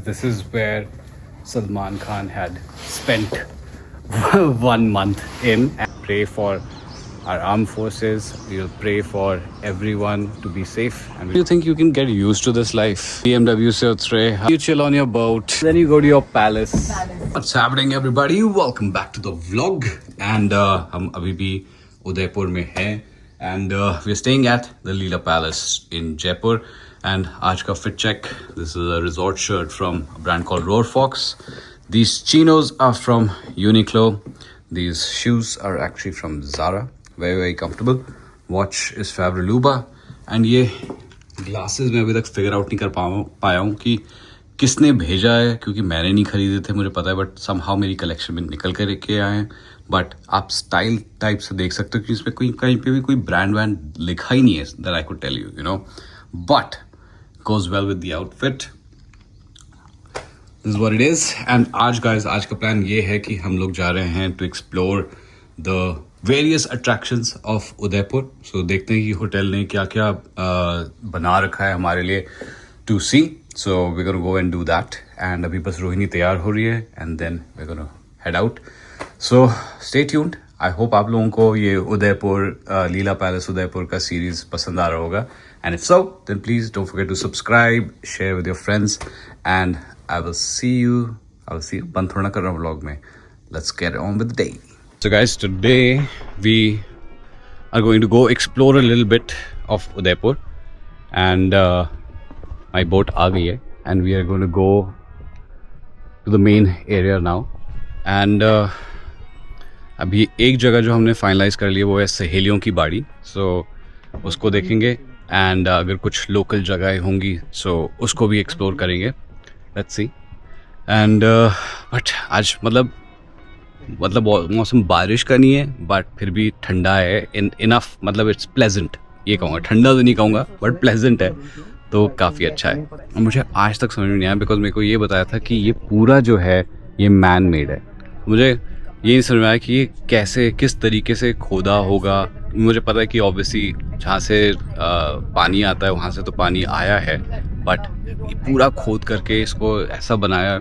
this is where Salman Khan had spent 1 month in. And pray for our armed forces. We'll pray for everyone to be safe. And you think you can get used to this life? BMW se utre, you chill on your boat, then you go to your palace. What's happening, everybody? Welcome back to the vlog. And हम अभी भी उदयपुर में हैं. And we're staying at the Leela Palace in Jaipur. And आज का fit check. This is a resort shirt from a brand called Roar Fox. These chinos are from Uniqlo. These shoes are actually from Zara. Very, very comfortable. Watch is Fabraluba. And ये glasses मैं अभी तक figure out नहीं कर पाया हूँ कि किसने भेजा है, क्योंकि मैंने नहीं खरीदे थे, मुझे पता है, बट somehow मेरी कलेक्शन में निकल कर के आए हैं. बट आप स्टाइल टाइप से देख सकते हो कि इसमें कोई कहीं पे भी कोई ब्रांड लिखा ही नहीं है. That I could tell you know, but goes well with the outfit. This is what it is. And आज का प्लान ये है कि हम लोग जा रहे हैं to explore the various attractions of Udaipur. So देखते हैं कि होटल ने क्या क्या बना रखा है हमारे लिए to see. So we're gonna go and do that. And अभी बस रोहिणी तैयार हो रही है and then we're gonna head out. So stay tuned. I hope आप लोगों को ये उदयपुर लीला पैलेस उदयपुर का सीरीज पसंद आ रहा होगा. And if so, then please don't forget to subscribe, share with your friends, and I will see you. बंद थोड़ा ना कर रहा हूँ vlog में. Let's get on with the day. So guys, today we are going to go explore a little bit of Udaipur, and my boat आ गई है, and we are going to go to the main area now. And अभी एक जगह जो हमने finalise कर लिया वो है सहेलियों की बाड़ी. सो उसको देखेंगे. एंड अगर कुछ लोकल जगह होंगी सो उसको भी एक्सप्लोर करेंगे. Let's see. एंड बट आज मतलब मौसम बारिश का नहीं है, बट फिर भी ठंडा है इनफ. मतलब इट्स प्लेजेंट, ये कहूँगा. ठंडा तो नहीं कहूँगा, बट प्लेजेंट है, तो काफ़ी अच्छा है. और मुझे आज तक समझ में नहीं आया, बिकॉज मेरे को ये बताया था कि ये पूरा जो है ये मैन मेड है. मुझे ये नहीं समझ में आया कि ये कैसे, किस तरीके से खोदा होगा. मुझे पता है कि ऑब्वियसली जहाँ से पानी आता है वहाँ से तो पानी आया है, बट पूरा खोद करके इसको ऐसा बनाया.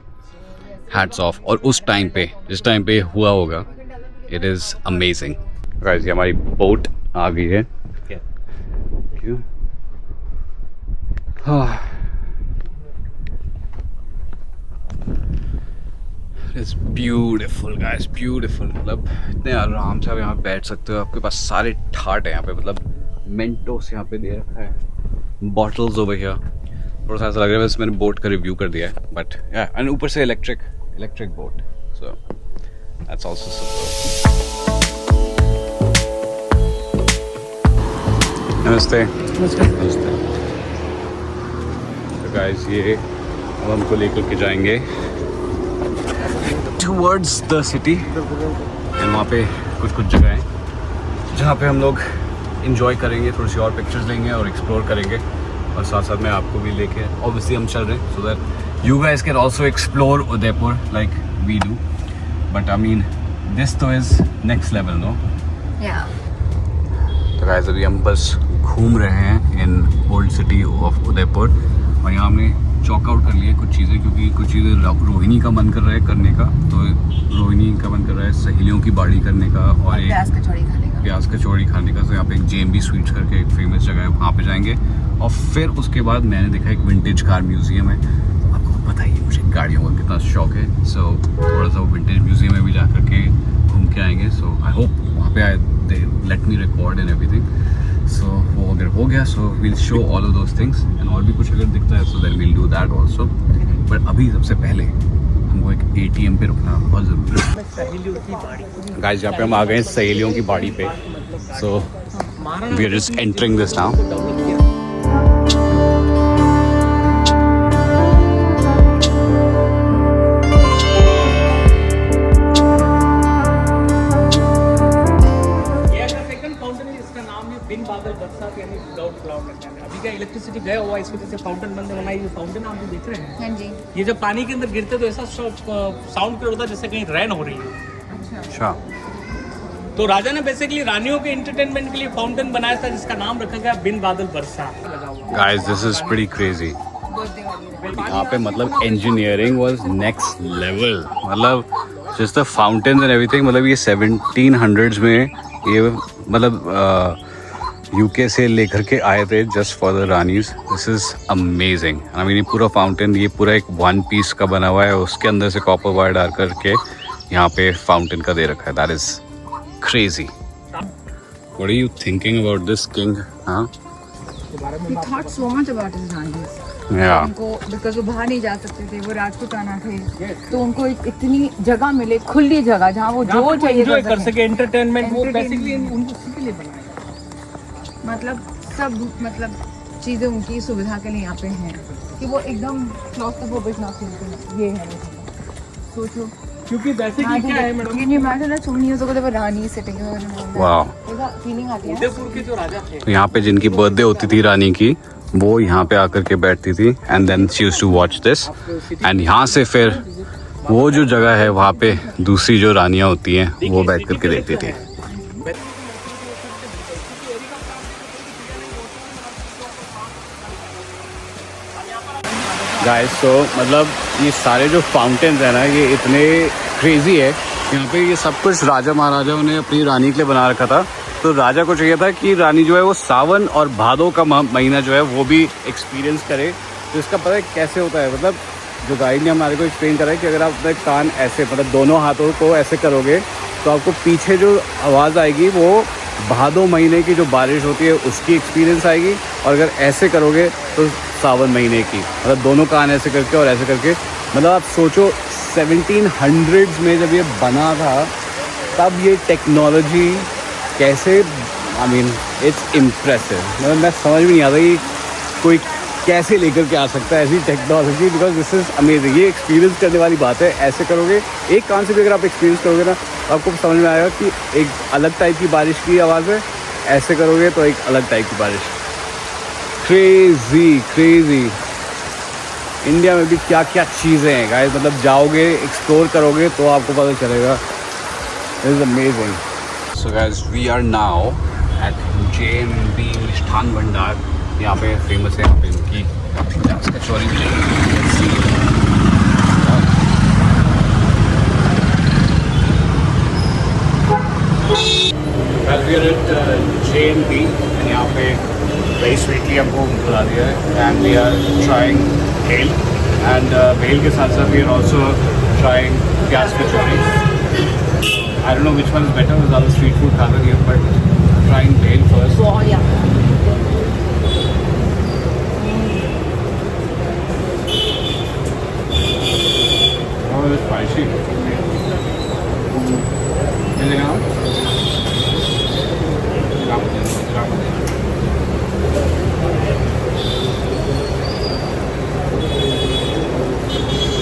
Hats off. और उस टाइम पे, जिस टाइम पे हुआ होगा, इट इज़ अमेजिंग. गाइस, ये हमारी बोट आ गई है. क्यों? हाँ, It's beautiful guys, beautiful. मतलब इतने आराम से आप यहाँ बैठ सकते हो. आपके पास सारे ठाट है यहाँ पे. मतलब मेंटोस यहाँ पे दे रखा है, बॉटल्स ओवर हियर. थोड़ा सा ऐसा लग रहा है बस मैंने बोट का रिव्यू कर दिया है, बट एंड ऊपर से electric boat. So that's also super. नमस्ते. तो गाइस, ये अब हमको लेकर के जाएंगे towards the city. एंड वहाँ पे कुछ जगह हैं जहाँ पे हम लोग इंजॉय करेंगे, थोड़ी सी और पिक्चर्स लेंगे और एक्सप्लोर करेंगे. और साथ साथ में आपको भी लेके ऑब्वियसली हम चल रहे हैं so that you guys can also explore Udaipur like we do. But I mean this तो इज नेक्स्ट लेवल, नो? तो गाइस, अभी हम बस घूम रहे हैं in old city of Udaipur. और यहाँ हमने चॉक आउट कर लिए कुछ चीज़ें, क्योंकि कुछ चीज़ें रोहिणी का मन कर रहा है करने का. तो रोहिणी का मन कर रहा है सहेलियों की बाड़ी करने का और एक प्याज कचौड़ी खाने का. तो यहाँ पे एक JMB स्वीट्स करके एक फेमस जगह है, वहाँ पे जाएंगे. और फिर उसके बाद मैंने देखा एक विंटेज कार म्यूज़ियम है. तो आपको पता ही है मुझे गाड़ियों का कितना शौक है. सो थोड़ा सा विंटेज म्यूज़ियम में भी जा करके घूम के आएंगे. सो आई होप वहाँ पे they let me record and everything. So वो अगर हो गया so will show all of those things. And और भी कुछ अगर दिखता है so then will do that also. But अभी सबसे पहले हमको एक ATM पे रुकना बहुत ज़रूरी है. गाइस, यहाँ पे हम आ गए हैं सहेलियों की बाड़ी पे. So we are just entering this now. अभी क्या इलेक्ट्रिसिटी गया हुआ इस वजह से फाउंटेन बंद है. ये फाउंटेन आप जो देख रहे हैं, हाँ जी, ये जब पानी के अंदर गिरते तो ऐसा साउंड होता है जैसे कहीं रेन हो रही है. अच्छा. तो राजा ने बेसिकली रानियों के एंटरटेनमेंट के लिए फाउंटेन बनाया था जिसका नाम रखा गया बिन बादल बरसा. Guys, this is pretty crazy. यहाँ पे मतलब इंजीनियरिंग वाज नेक्स्ट लेवल, मतलब just the fountains and everything, मतलब ये 1700s में ये मतलब यूके से लेकर के आए थे just for the Rani's. This is amazing. I mean ये पूरा फाउंटेन, ये पूरा एक वन पीस का बना हुआ है, उसके अंदर से कॉपर वायर डाल करके यहाँ पे फाउंटेन का दे रखा है। That is crazy. What are you thinking about this king? हाँ, He thought so much about his Rani's. या उनको बिकॉज वो बाहर नहीं जा सकते थे, वो राजपूताना थे, तो उनको इतनी जगह मिले, खुली जगह जहाँ वो जो चाहिए एंजॉय कर सके, एंटरटेनमेंट, वो बेसिकली उनको उसी के लिए बनाया। मतलब सब मतलब चीज़ें उनकी सुविधा के लिए यहाँ पे हैं कि वो एकदम क्लॉस्ट्रोफोबिक ना फील करें। ये है सोचो, क्योंकि बेसिकली क्या है madam, Can you imagine that so many years ago there were Ranis sitting here and all that? वाह। ऐसा फीलिंग आती है। उदयपुर के जो राजा थे, तो यहाँ पे जिनकी बर्थडे होती थी रानी की, वो यहाँ पे आकर के बैठती थी and then she used to watch this. And यहाँ से फिर वो जो जगह है वहाँ पे दूसरी जो रानियाँ होती हैं वो बैठ करके देखती थी। गाइस, तो मतलब ये सारे जो फाउंटेन्स हैं ना, ये इतने क्रेजी है। यहाँ पे ये सब कुछ राजा महाराजाओं ने अपनी रानी के लिए बना रखा था। तो राजा को चाहिए था कि रानी जो है वो सावन और भादो का महीना जो है वो भी एक्सपीरियंस करे। तो इसका पता है कैसे होता है, मतलब जो गाइड ने हमारे को एक्सप्लेन करा है कि अगर आप अपने कान ऐसे मतलब दोनों हाथों को ऐसे करोगे तो आपको पीछे जो आवाज़ आएगी वो भादो महीने की जो बारिश होती है उसकी एक्सपीरियंस आएगी, और अगर ऐसे करोगे तो सावन महीने की, मतलब दोनों कान ऐसे करके और ऐसे करके। मतलब आप सोचो 1700s में जब ये बना था तब ये टेक्नोलॉजी कैसे, आई मीन इट्स इम्प्रेसिव। मतलब मैं समझ में नहीं आता कि कोई कैसे लेकर के आ सकता है ऐसी technology, because this is amazing. ये एक्सपीरियंस करने वाली बात है। ऐसे करोगे, एक कान से भी अगर आप एक्सपीरियंस करोगे ना तो आपको समझ में आएगा कि एक अलग टाइप की बारिश की आवाज़ है, ऐसे करोगे तो एक अलग टाइप की बारिश। Crazy crazy. इंडिया में भी क्या क्या चीज़ें हैं गाइस, मतलब जाओगे एक्सप्लोर करोगे तो आपको पता चलेगा। This is amazing. So guys, we are now at JMB Mishthan भंडार। यहाँ पे फेमस है, यहाँ पे इनकी कचौरी मिलेगी। Well, we are at JMB and यहाँ पे very sweetly हमको बुला दिया है and we are trying भेल, and भेल के साथ साथ we are also trying प्याज कचौरी। I don't know which one is better, with other street food खा रहे हैं, but trying भेल first. Oh yeah. Oh, it's spicy. Anything else?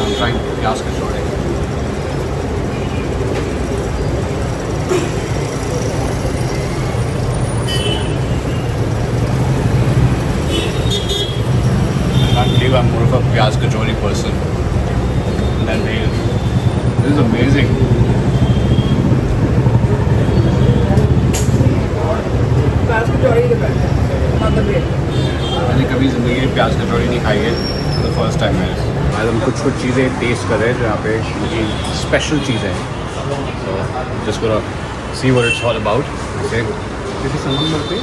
I'm trying प्याज कचौड़ी। I believe I'm more of a प्याज कचौड़ी person than भेल. This is amazing. प्याज कचौड़ी the best, not the bread. मैंने कभी ज़िंदगी में प्याज कचौड़ी नहीं खाई है, फॉर द फर्स्ट टाइम है। आज हम कुछ चीज़ें टेस्ट कर रहे हैं जो यहाँ पे ये स्पेशल चीज़ें हैं। तो just gonna see what it's all about. Okay, This is salmon burfi.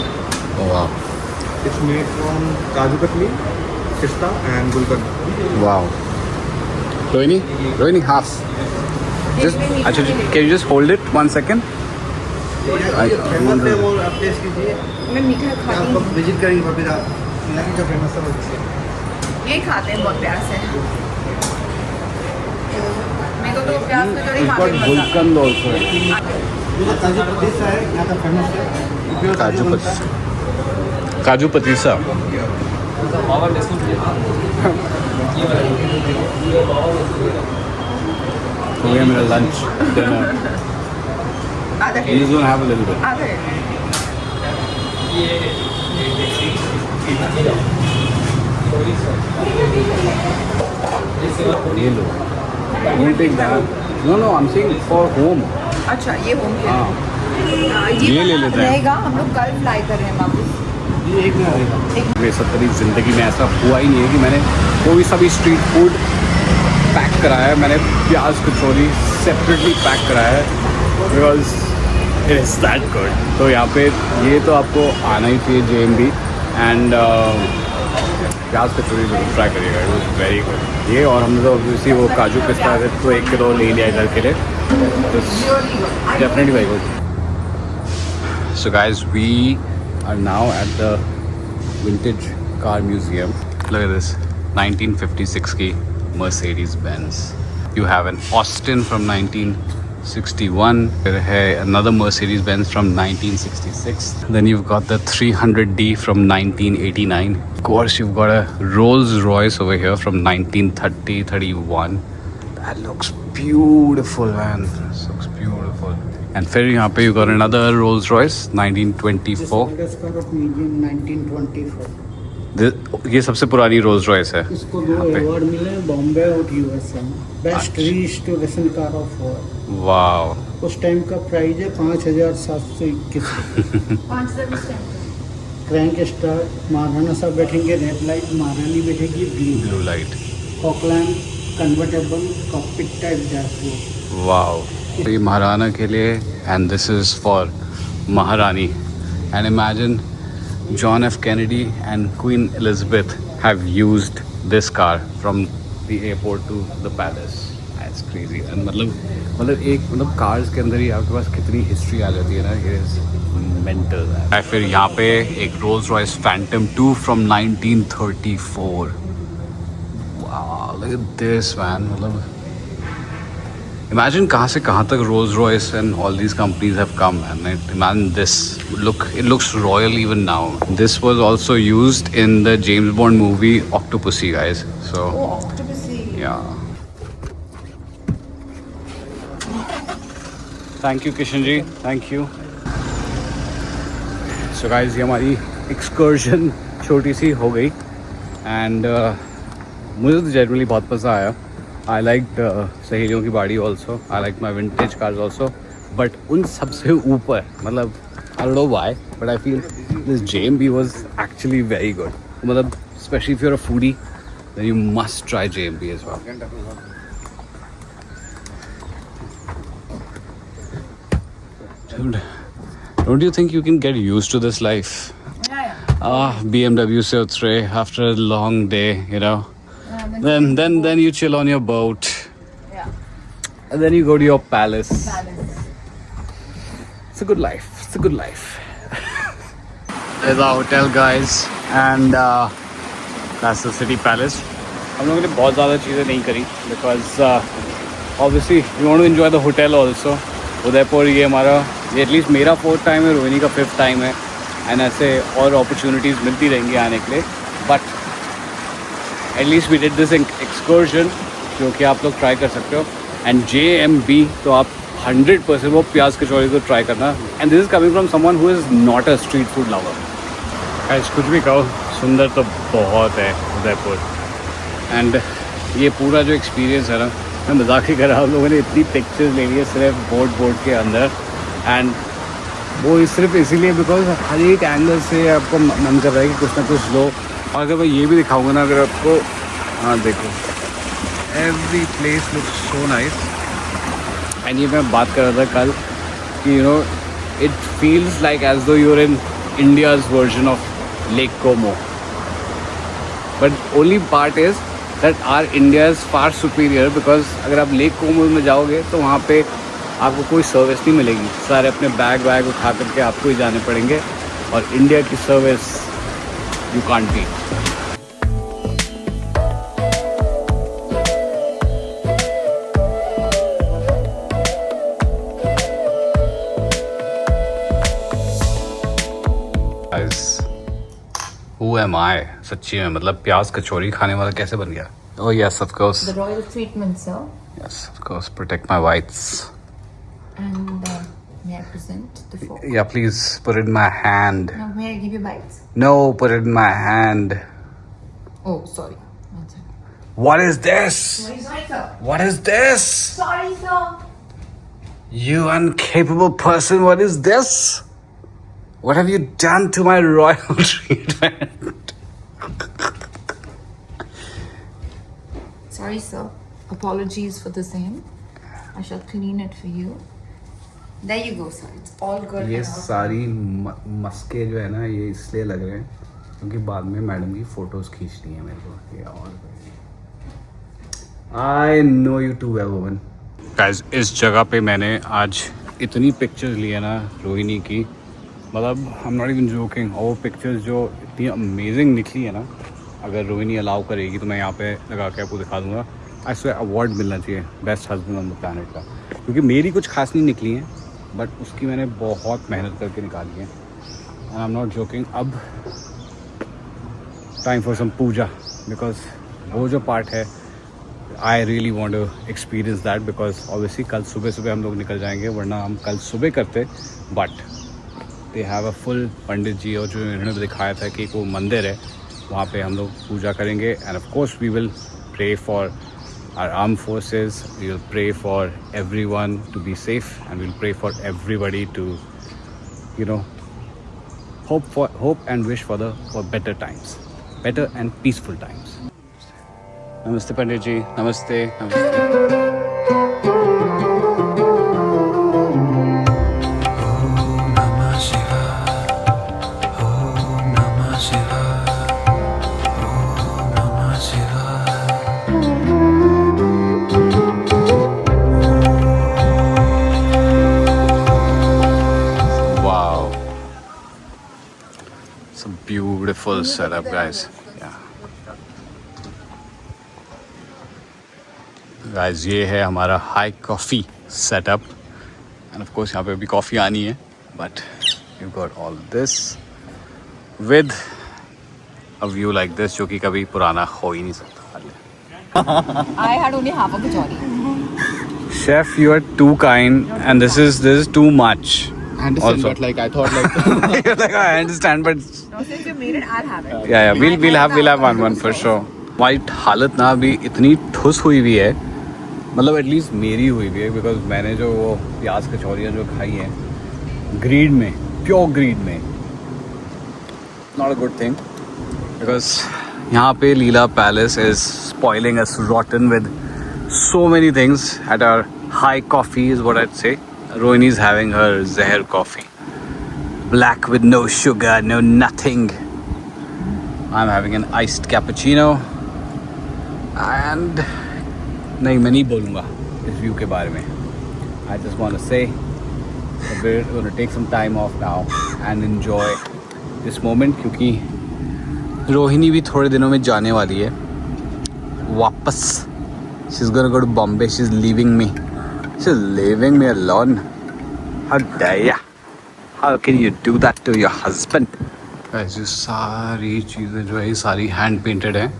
ओह वाह, It's made from kaju katli, pista and gulkand. Wow. Rohini half. Just अच्छा, can you just hold it 1 second? Famous है वो, आप test कीजिए। मैं मीठा खाती आपको हूँ, विजिट करेंगे वहाँ पे यहाँ की जो फेमस है वो इससे। ये खाते हैं बहुत प्यार से। मेरे को तो प्याज कचौड़ी खा के मजा। गुलकंद ऑल्सो है। ये जो काजू पतीसा है यहाँ का फेमस है। काजू पतीसा, काजू पतीसा। हो गया मेरा लंच डिनर। आधा You just want to have a little bit. आधा ये लो। Don't take that. No, I'm saying for home. अच्छा, ये होम हाँ, के ये ले लेते हैं। रहेगा। हम लोग कल फ्लाई कर रहे हैं वापस। मेरे साथ कभी ज़िंदगी में ऐसा हुआ ही नहीं है कि मैंने कोई सा भी स्ट्रीट फूड पैक कराया है। मैंने प्याज कचौरी सेपरेटली पैक कराया है because it is that good. तो यहाँ पे ये तो आपको आना ही चाहिए JMB एंड प्याज कचौरी जरूर ट्राई करिएगा, इट वॉज वेरी गुड। ये और हमने तो ऑब्वियसली वो काजू पिस्ता है तो 1 किलो ले लिया घर के लिए, definitely very good. So guys, we are now at the vintage car museum. Look at this, 1956 की Mercedes-Benz. You have an Austin from 1961. There है another Mercedes-Benz from 1966. Then you've got the 300D from 1989. Of course, you've got a Rolls-Royce over here from 1930-31. That looks beautiful, man. This looks beautiful. And फिर यहाँ पे you got another Rolls Royce 1924. 1924। ये सबसे पुरानी Rolls Royce है। इसको 2 award मिले हैं बॉम्बे और USA में, best restoration car of world. Wow. उस टाइम का प्राइस है 5,721। 5 क्रैंक स्टार, महाराणा साहब बैठेंगे रेड लाइट, महारानी बैठेगी blue light. Oakland convertible cockpit type dashboard. Wow. ये महाराणा के लिए एंड दिस इज़ फॉर महारानी। And imagine John F. Kennedy and Queen Elizabeth have used this car from the airport to the palace. That's crazy. And मतलब cars के अंदर ही आपके पास कितनी हिस्ट्री आ जाती है ना, it is mental. फिर यहाँ पे एक Rolls Royce Phantom 2 from 1934. Wow, look at this, man. मतलब imagine कहाँ से कहाँ तक Rolls Royce and all these companies have come, and imagine this. Look, it looks royal even now. This was also used in the James Bond movie Octopussy, guys. So, Octopussy. yeah. Thank you, Kishan ji. Thank you. So, guys, ये हमारी excursion छोटी सी हो गई, and मुझे तो generally बहुत मज़ा आया. I liked सहेलियों की बाड़ी also. I liked my vintage cars also. But उन सबसे ऊपर मतलब I don't know why, but I feel this JMB was actually very good. मतलब especially if you're a foodie, then you must try JMB as well. Dude, don't you think you can get used to this life? Yeah. BMW से उतरे after a long day, you know. Then you chill on your boat. Yeah. And then you go to your palace. Balance. It's a good life. It's a good life. There's our hotel, guys, and that's the city palace. हम लोगों ने बहुत ज़्यादा चीज़ें नहीं करी because obviously we want to enjoy the hotel also. Udaipur ये हमारा ये एटलीस्ट मेरा 4th टाइम है, रोहिणी का 5th टाइम है, एंड ऐसे और अपॉर्चुनिटीज़ मिलती रहेंगी आने के लिए. But at least we did this excursion जो कि आप लोग ट्राई कर सकते हो. एंड JMB तो आप 100% वो प्याज कचौरी तो ट्राई करना. And this is coming from someone who is not a street food lover. Guys कुछ भी कहो, सुंदर तो बहुत है उदयपुर. एंड ये पूरा जो एक्सपीरियंस है ना, मैं मजाक ही कर रहा हूँ, लोगों ने इतनी पिक्चर्स ले ली है सिर्फ बोट के अंदर. एंड वो सिर्फ इसीलिए बिकॉज हर एक एंगल से आपको मन कर रहा है कि कुछ ना कुछ लो. और अगर मैं ये भी दिखाऊंगा ना, अगर आपको, हाँ देखो, every place looks so nice. And ये मैं बात कर रहा था कल कि you know it feels like as though you're in India's version of lake Como. But only part is that our India is far superior because अगर आप लेक कोमो में जाओगे तो वहाँ पे आपको कोई सर्विस नहीं मिलेगी. सारे अपने बैग उठा करके आपको ही जाने पड़ेंगे. और इंडिया की service you can't beat. Who am I? सच्ची में मतलब प्याज कचौरी खाने वाला कैसे बन गया? Oh yes, of course. The royal treatment, sir. Yes, of course. Protect my whites. And may I present the fork? Yeah, please put it in my hand. Now, may I give you bites? No, put it in my hand. Oh, sorry. One second. What is this? Sorry, sir. What is this? Sorry, sir. You incapable person, what is this? What have you done to my royal treatment? Sorry, sir. Apologies for the same. I shall clean it for you. There you go, sir. It's all good. ये and all सारी मस्के जो है ना ये इसलिए लग रहे हैं क्योंकि बाद में मैडम की फोटोज खींचनी है मेरे को ये और I know you too well woman. Guys, इस जगह पे मैंने आज इतनी पिक्चर्स ली है ना रोहिणी की, मतलब आई एम नॉट इवन जोकिंग। और वो पिक्चर्स जो इतनी अमेजिंग निकली है ना, अगर रोहिणी अलाउ करेगी तो मैं यहाँ पे लगा के आपको दिखा दूँगा। आई स्वेयर अवार्ड मिलना चाहिए best husband on the planet का, क्योंकि मेरी कुछ खास नहीं निकली हैं बट उसकी मैंने बहुत मेहनत करके निकाली है। And I am not joking. अब time for some puja, because वो जो पार्ट है I really want to experience that, because obviously कल सुबह सुबह हम लोग निकल जाएंगे, वरना हम कल सुबह करते। But they have a full pandit ji, और जो इन्होंने दिखाया था कि वो मंदिर है वहाँ पे हम लोग पूजा करेंगे। And of course we will pray for our armed forces, we will pray for everyone to be safe, and we'll pray for everybody to, you know, hope and wish for better times, better and peaceful times. Namaste Pandit ji. Namaste. Namaste. Beautiful setup, guys. Yeah. Guys, ये है हमारा high coffee setup, and of course यहाँ पे अभी coffee आनी है, but you got all this with a view like this, जो कि कभी पुराना हो ही नहीं सकता। I had only half a kachori. Chef, you are too kind, and this is too much. I understand, Also. but like I thought like You're like, I understand, but No, since you made it, I'll have it. yeah, we'll have one for sure. White हालत ना अभी इतनी ठुस हुई हुई है, मतलब at least मेरी हुई हुई है, बिकॉज मैंने जो वो प्याज कचौरियाँ जो खाई हैं ग्रीड में, प्योर ग्रीड में, not a good thing, because यहाँ पे Leela Palace is spoiling us rotten with so many things at our high coffee is what I'd say. Rohini is having her Zehar coffee, black with no sugar, no nothing. I'm having an iced cappuccino, and नहीं मैं नहीं बोलूँगा इस view के बारे में. I just want to say that we're going to take some time off now and enjoy this moment, क्योंकि रोहिणी भी थोड़े दिनों में जाने वाली है वापस. She's gonna go to Bombay. She's leaving me. She's leaving me alone. How dare ya? How can you do that to your husband? Guys, ये सारी चीज़ें जो है ये सारी hand painted हैं.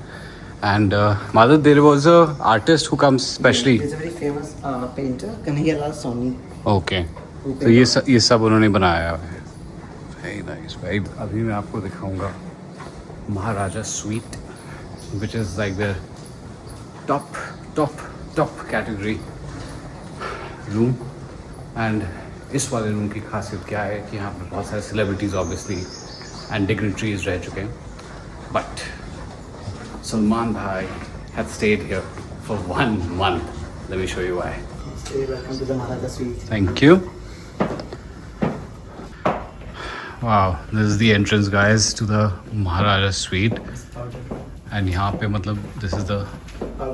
And Madhav, there was a artist who comes specially. He's a very famous painter, Kanhaiya Soni. Okay. तो ये सब उन्होंने बनाया है. Very nice. Very. अभी मैं आपको दिखाऊंगा महाराजा sweet, which is like the top category room. And इस वाले रूम की खासियत क्या है कि यहाँ पर बहुत सारे सेलिब्रिटीज़ ऑब्वियसली एंड डिग्निटरीज रह चुके हैं, बट सलमान भाई had stayed here for 1 month. Let me show you why. Welcome to the Maharaja Suite. Thank you. Wow, this is the entrance, guys, to the Maharaja Suite. And यहाँ पे मतलब this is the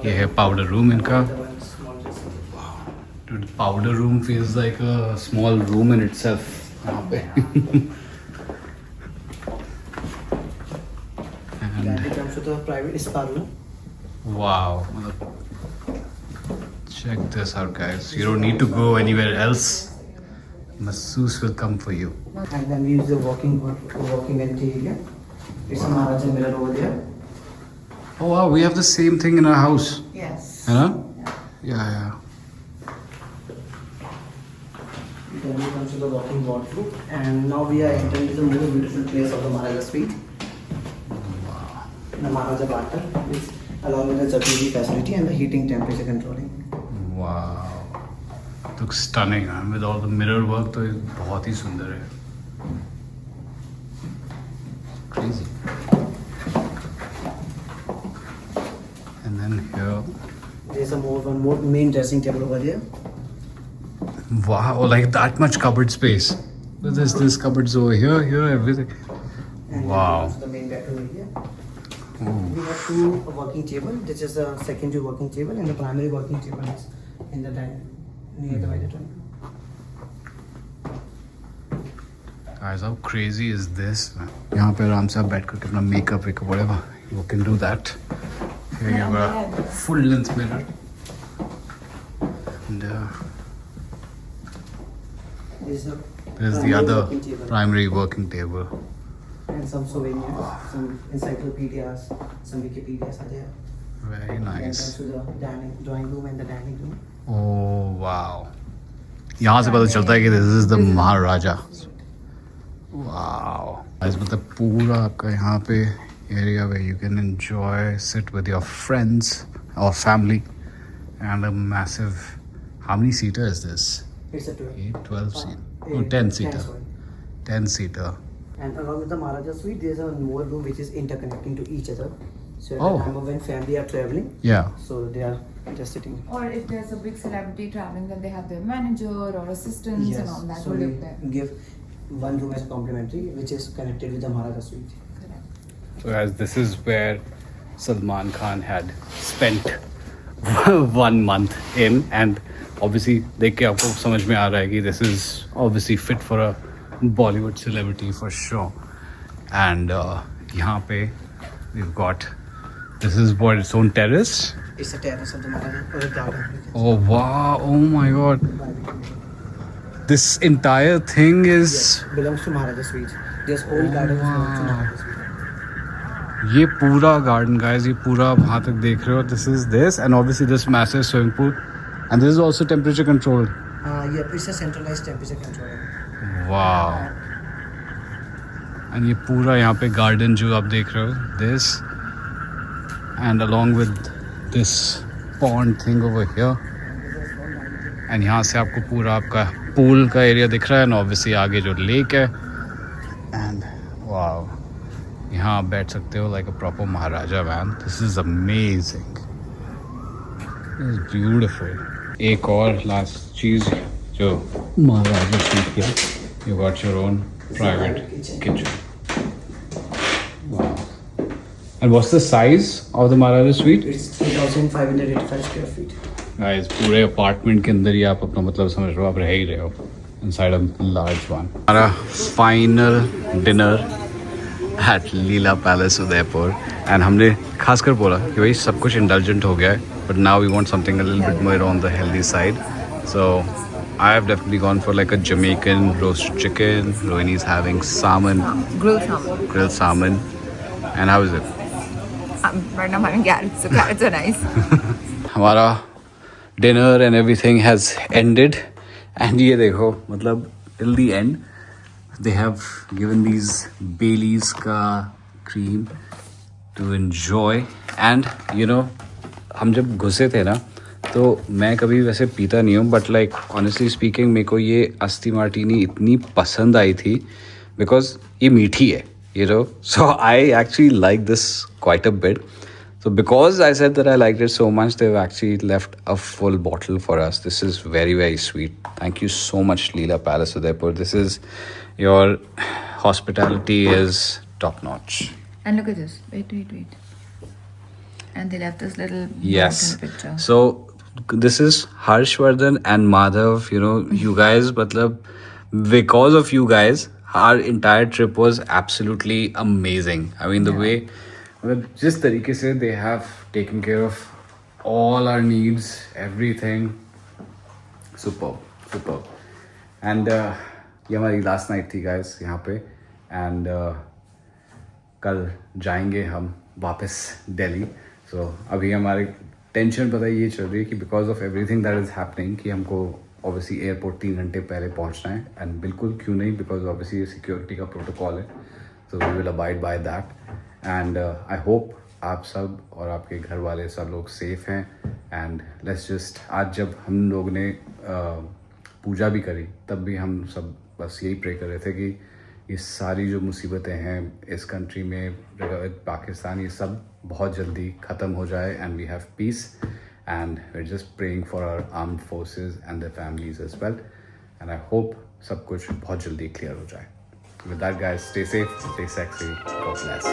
ये है powder room इनका. Wow, dude, powder room feels like a small room in itself. यहाँ पे. Then it comes to the private spa room. Wow, check this out, guys. You don't need to go anywhere else. Masseuse will come for you. And then we use the walking vanity area. It's a Maharaja mirror over there. Oh wow, we have the same thing in our house. Yes. Huh? Yeah. Then we come to the walking wardrobe, and now we are entering the most beautiful place of the Maharaja Suite. Wow. The Maharaja bathtub, which along with the jacuzzi facility and the heating temperature controlling. Wow. Looks stunning, man. With all the mirror work, तो ये बहुत ही सुंदर है. crazy. And then here, There's one more main dressing table over there. wow, like that much cupboard space. But this cupboards over here, everything. And Wow. then also the main bedroom over here. We have two working table. This is the secondary working table, and the primary working table is in the dining near the dining. Guys, how crazy is this? यहाँ पे आराम से आप बैठ करके अपना makeup, whatever, you can do that. Here you got a full length mirror. And This is the there's the primary other working table. primary working table. And some souvenirs, some encyclopedias, some Wikipedias are there. Very And nice. also the drawing room and the dining room. Oh wow. यहाँ से पता चलता है कि this is the Maharaja. Wow. Guys, मतलब पूरा आपका यहाँ पे area where you can enjoy, sit with your friends or family, and a massive. How many seater is this? It's a 12. 8, 12 seat. Oh, 10 seater. sorry. 10 seater. And along with the Maharaja suite, there's a more room which is interconnecting to each other. So at Oh. the time of when family are traveling, Yeah. so they are just sitting. Or if there's a big celebrity traveling, then they have their manager or assistants and all that so who we live there. give one room as complimentary, which is connected with the Maharaja suite. Correct. So as this is where Salman Khan had spent 1 month in, and obviously देख के आपको समझ में आ रहा है कि this is obviously fit for a Bollywood celebrity for sure. And यहाँ पे we've got, this is what, its own terrace. It's a terrace of the Maharaja or a garden. Oh wow, oh my god, this entire thing is Yes, belongs to Maharaja suite. There's whole garden belongs to Maharaja suite. ये पूरा garden, guys, ये पूरा वहाँ तक देख रहे हो. This is this, and obviously this massive swimming pool, and this is also temperature controlled. Yeah, it's a centralized temperature control. Wow. And ये पूरा यहाँ पे garden जो आप देख रहे हो, this, and along with this pond thing over here, and यहाँ से आपको पूरा आपका pool का area दिख रहा है, and obviously आगे जो lake है, and wow, यहाँ आप बैठ सकते हो like a proper Maharaja, man. This is amazing. This is beautiful. एक और last चीज़ जो Maharaja suite की, you got your own private kitchen. Wow. And what's the size of the Maharaja suite? It's 3,585 square feet. Guys, पूरे apartment के अंदर ही आप अपना मतलब समझ रहे हो, आप रह ही रहे हो inside a large one. हमारा final dinner at Leela Palace Udaipur, and हमने खासकर बोला कि भाई सब कुछ indulgent हो गया है, but now we want something a little bit more on the healthy side. So I have definitely gone for like a Jamaican roast chicken. Rohini's having salmon, grilled salmon. And how is it? Right now I'm having carrots, so carrots are nice. हमारा dinner and everything has ended, and ये देखो मतलब till the end they have given these Baileys का cream to enjoy. And you know, हम जब घुसे थे ना, तो मैं कभी वैसे पीता नहीं हूँ, बट लाइक ऑनेस्टली स्पीकिंग मेरे को ये अस्ती मार्टिनी इतनी पसंद आई थी बिकॉज ये मीठी है, you know, so I actually like this quite a bit. So because I said that I liked it so much, they've actually left a full bottle for us. This is very, very sweet. Thank you so much, Leela Palace Udaipur. This is, your hospitality is top notch. And look at this. Wait. And they left this little Yes. note in the picture. So this is Harshvardhan and Madhav. You know, you guys, matlab, because of you guys, our entire trip was absolutely amazing. I mean, the way, just तरीके से they have taken care of all our needs, everything. Superb. And ये हमारी last night थी guys यहाँ पे, and कल जाएंगे हम वापस दिल्ली. So अभी हमारी टेंशन पता है ये चल रही है कि because of everything that is happening कि हमको ऑब्वियसली एयरपोर्ट 3 घंटे पहले पहुंचना है, एंड बिल्कुल क्यों नहीं, बिकॉज ऑब्वियसली सिक्योरिटी का प्रोटोकॉल है, so we will abide by that. And I hope आप सब और आपके घर वाले सब लोग सेफ हैं. एंड लेट्स जस्ट, आज जब हम लोग ने पूजा भी करी तब भी हम सब बस यही प्रे कर रहे थे कि ये सारी जो मुसीबतें हैं इस कंट्री में, पाकिस्तान, ये सब बहुत जल्दी ख़त्म हो जाए and we have peace and we are just praying for our armed forces and their families as well and I hope सब कुछ बहुत जल्दी क्लियर हो जाए. With that guys, stay safe, stay sexy, God bless.